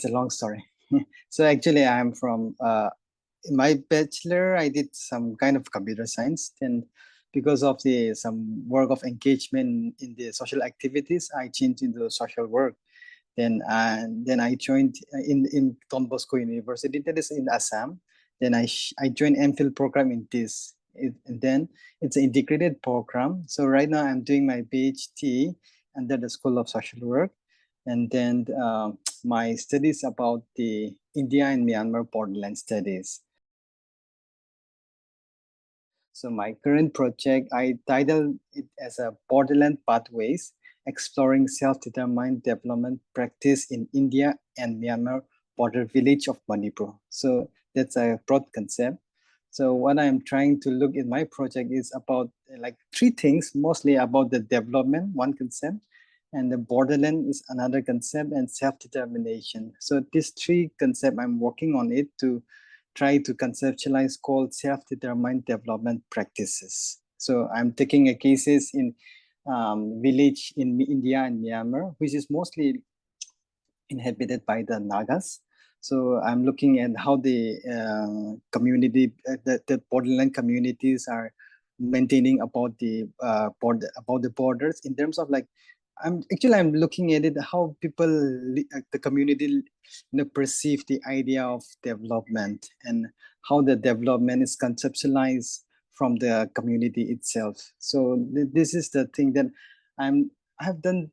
a long story. So actually, I'm from in my bachelor. I did some kind of computer science. Then, because of the some work of engagement in the social activities, I changed into social work. Then I joined in Don Bosco University, that is in Assam. Then I joined MPhil program in this. And then it's an integrated program. So right now I'm doing my PhD under the School of Social Work. And then my studies about the India and Myanmar borderland studies. So my current project, I titled it as a Borderland Pathways, Exploring Self-Determined Development Practice in India and Myanmar Border Village of Manipur. So that's a broad concept. So what I'm trying to look in my project is about like three things, mostly about the development, one concept, and the borderland is another concept, and self-determination. So these three concepts, I'm working on it to try to conceptualize called self-determined development practices. So I'm taking a cases in village in India and Myanmar, which is mostly inhabited by the Nagas. So I'm looking at how the community, the borderland communities are maintaining about the borders in terms of like, I'm looking at it how people, the community, perceive the idea of development and how the development is conceptualized from the community itself. So this is the thing that I have done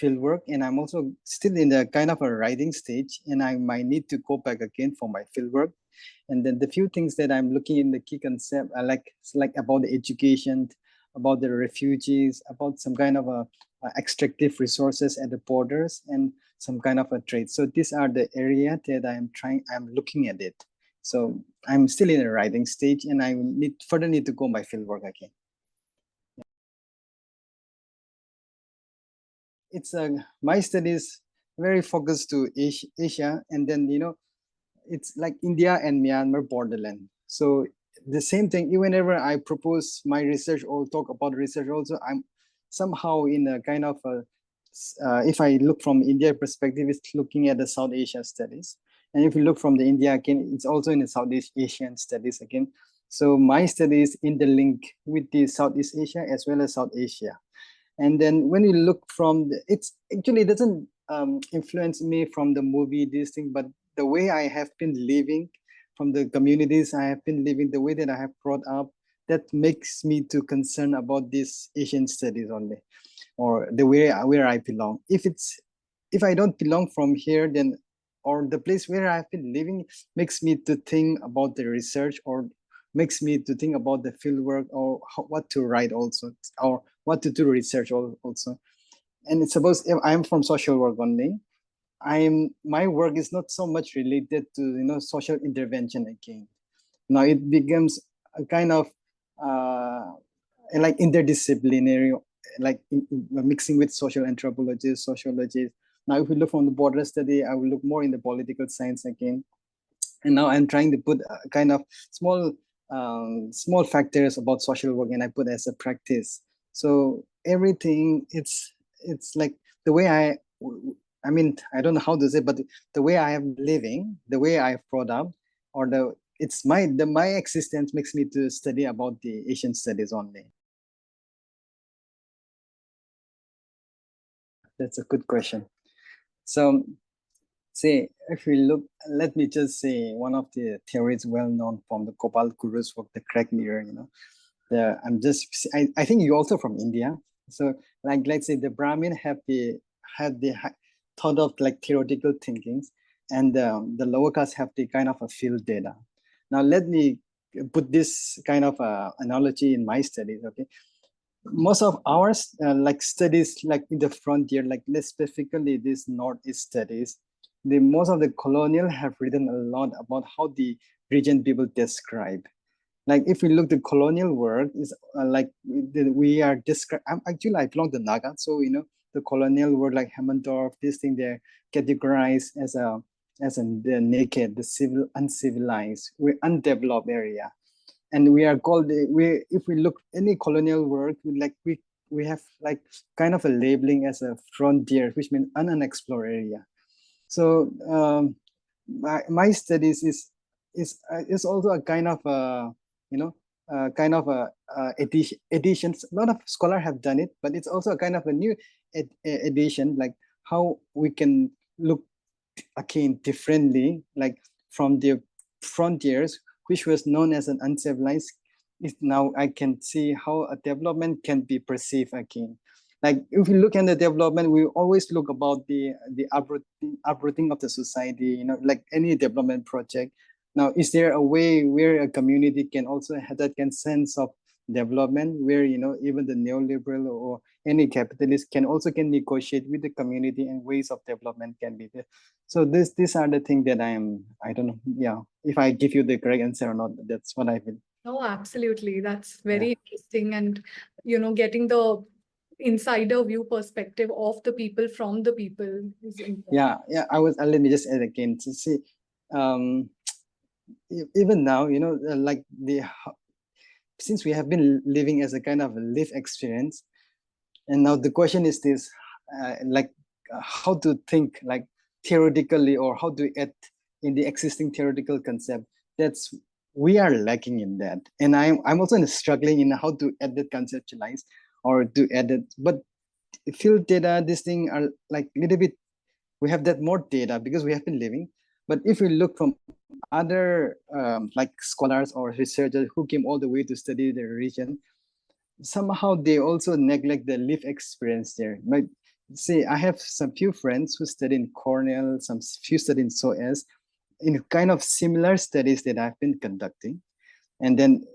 fieldwork, and I'm also still in the kind of a writing stage, and I might need to go back again for my fieldwork. And then the few things that I'm looking in the key concept are like about the education, about the refugees, about some kind of a extractive resources at the borders, and some kind of a trade. So these are the area that I'm looking at it. So I'm still in the writing stage, and I further need to go my fieldwork again. It's my studies very focused to Asia, and then it's like India and Myanmar borderland. So the same thing. Whenever I propose my research or talk about research, also I'm somehow in a kind of a if I look from India perspective, it's looking at the South Asia studies, and if you look from the India again, it's also in the Southeast Asian studies again. So my studies interlink with the Southeast Asia as well as South Asia. And then when you look from it's actually doesn't influence me from the movie, this thing, but the way I have been living, from the communities I have been living, the way that I have brought up, that makes me to concern about this Asian studies only, or the way where I belong. If I don't belong from here, then, or the place where I've been living makes me to think about the research, or makes me to think about the field work, or what to write also, or what to do research also. And suppose if I'm from social work only, my work is not so much related to social intervention again. Now it becomes a kind of like interdisciplinary, like mixing with social anthropologists, sociologists. Now if we look from the border study, I will look more in the political science again. And now I'm trying to put a kind of small factors about social work, and I put as a practice. So everything, it's like the way I mean, I don't know how to say, but the way I am living, the way I've brought up, or my existence makes me to study about the Asian studies only. That's a good question. So say, if we look, let me just say one of the theories well known from the Gopal Guru's work, the crack mirror, I think you're also from India. So like, let's say the Brahmin had the thought of like theoretical thinkings, and the lower caste have the kind of a field data. Now let me put this kind of analogy in my studies, okay? Most of our like studies, like in the frontier, like less specifically this Northeast studies, most of the colonial have written a lot about how the region people describe. Like if we look the colonial work is like we are described. I belong to Naga, so the colonial word like Hammondorf, this thing, they're categorized as the naked, the civil, uncivilized, we're undeveloped area. And we are called if we look any colonial work, we have like kind of a labeling as a frontier, which means unexplored area. So my studies is also a kind of you know kind of a editions. A lot of scholars have done it, but it's also a kind of a new edition, like how we can look again differently, like from the frontiers, which was known as an uncivilized, is now I can see how a development can be perceived again. Like if we look at the development, we always look about the uprooting of the society, like any development project. Now, is there a way where a community can also have that can sense of development, where even the neoliberal or any capitalist can also can negotiate with the community, and ways of development can be there. So these are the things that I don't know, yeah, if I give you the correct answer or not. That's what I feel. Oh, absolutely. That's Yeah. very interesting. And, getting the insider view perspective of the people from the people is important. Yeah, let me just add again to see, um even now, like since we have been living as a kind of a live experience, and now the question is this, like how to think like theoretically, or how to add in the existing theoretical concept. That's We are lacking in that, and I'm also struggling in how to add that conceptualize, or to add it. But field data, this thing are like a little bit, we have that more data because we have been living. But if we look from other like scholars or researchers who came all the way to study the region, somehow they also neglect the life experience there. Like, see, I have some few friends who study in Cornell, some few study in SOAS, in kind of similar studies that I've been conducting. And then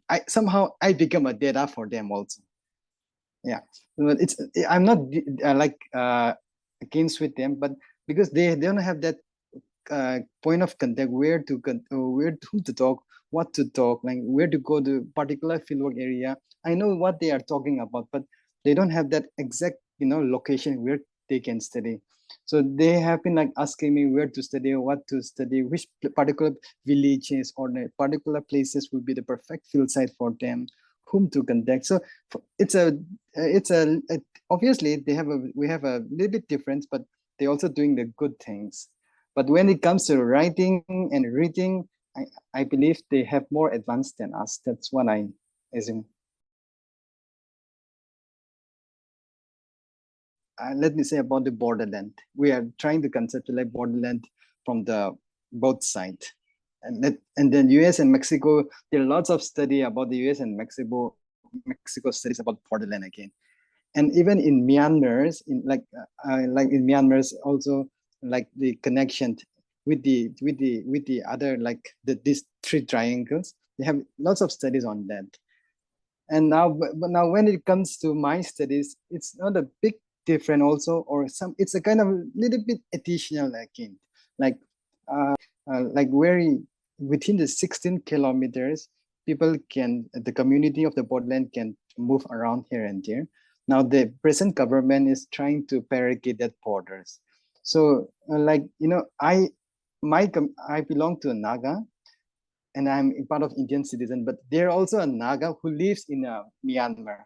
I become a data for them also. Yeah, but I'm not against with them, but because they don't have that point of contact, where to talk, what to talk, like where to go to particular fieldwork area. I know what they are talking about, but they don't have that exact location where they can study. So they have been like asking me where to study, what to study, which particular villages or the particular places would be the perfect field site for them, whom to contact. So it's obviously we have a little bit difference, but they're also doing the good things. But when it comes to writing and reading, I believe they have more advanced than us. That's what I assume. Let me say about the borderland. We are trying to conceptualize borderland from the both sides. And then US and Mexico, there are lots of study about the US and Mexico studies about borderland again. And even in Myanmar's, like in Myanmar's also, like the connection with the other, like these three triangles, they have lots of studies on that. And now, but now when it comes to my studies, it's not a big difference also, or some, it's a kind of a little bit additional again, like very within the 16 kilometers, people can, the community of the borderland can move around here and there. Now the present government is trying to barricade that borders. So I belong to a Naga, and I'm part of Indian citizen, but they're also a Naga who lives in Myanmar.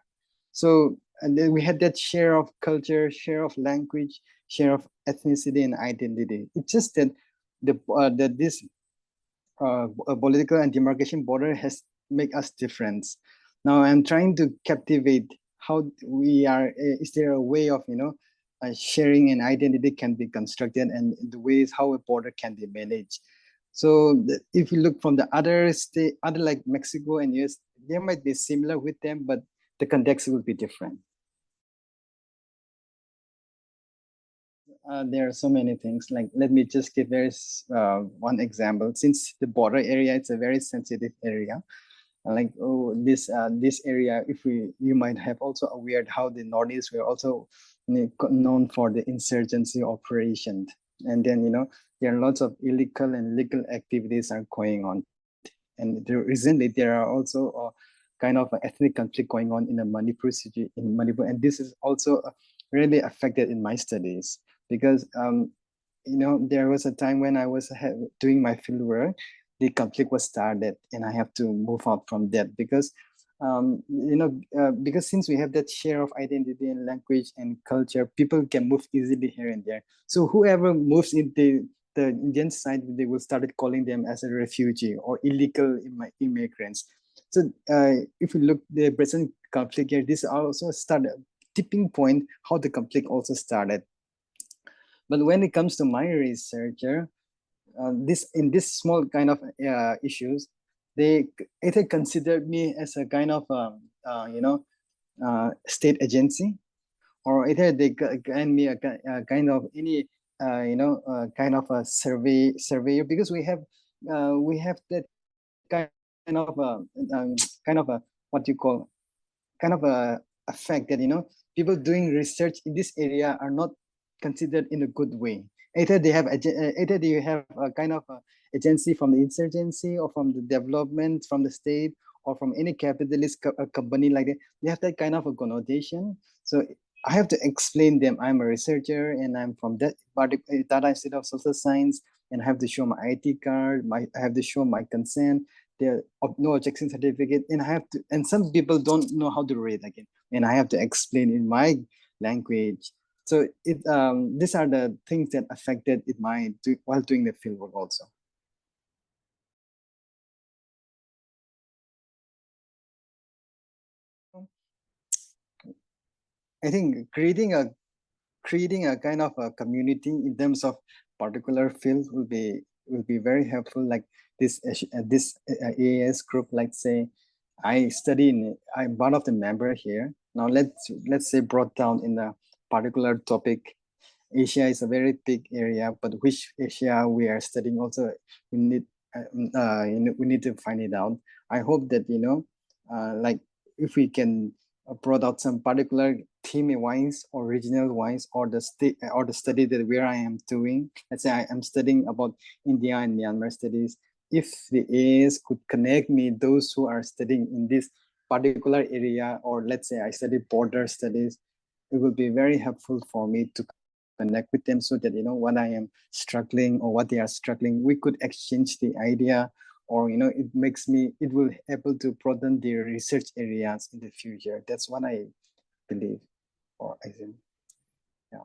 So, and then we had that share of culture, share of language, share of ethnicity and identity. It's just that that this political and demarcation border has make us different. Now I'm trying to captivate how we are. Is there a way of sharing an identity can be constructed, and the ways how a border can be managed? So if you look from the other state, other like Mexico and US, there might be similar with them, but the context will be different. There are so many things. Like, let me just give one example. Since the border area, it's a very sensitive area. Like, this area, if you might have also aware how the Northeast were also known for the insurgency operation, and then there are lots of illegal and legal activities are going on, and recently there are also kind of an ethnic conflict going on in the Manipur, and this is also really affected in my studies, because there was a time when I was doing my fieldwork, the conflict was started, and I have to move out from that, because because since we have that share of identity and language and culture, people can move easily here and there. So whoever moves into the Indian side, they will start calling them as a refugee or illegal immigrants. So if you look the present conflict here, this also started tipping point how the conflict also started. But when it comes to my researcher, this in this small kind of issues, they either considered me as a kind of state agency, or either they grant me a kind of any kind of a surveyor, because we have that kind of a what you call kind of a fact that people doing research in this area are not considered in a good way. Either they have either they have a kind of a agency from the insurgency or from the development from the state or from any capitalist company like that. They have that kind of a connotation. So I have to explain them I'm a researcher and I'm from that Tata Institute of Social Science, and I have to show my IT card, I have to show my consent, the no objection certificate, and I have to, and some people don't know how to read again, and I have to explain in my language. So these are the things that affected it while doing the fieldwork also. I think creating a kind of a community in terms of particular field will be very helpful. Like this AAS group, like say I'm one of the member here. Now let's say brought down in a particular topic. Asia is a very big area, but which Asia we are studying also, we need we need to find it out. I hope that like if we can brought out some particular theme wise or regional wise, or the state or the study that where I am doing. Let's say I am studying about India and Myanmar studies. If the AAS could connect me those who are studying in this particular area, or let's say I study border studies, it will be very helpful for me to connect with them, so that what I am struggling or what they are struggling, we could exchange the idea, or it will able to broaden their research areas in the future. That's what I believe, or I think. Yeah.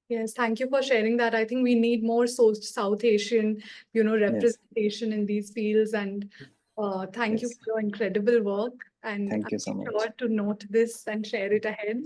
Yes, thank you for sharing that. I think we need more South Asian, Yes. representation in these fields. And thank you Yes. for your incredible work. And Thank I'll you so be much. sure to note this and share it ahead.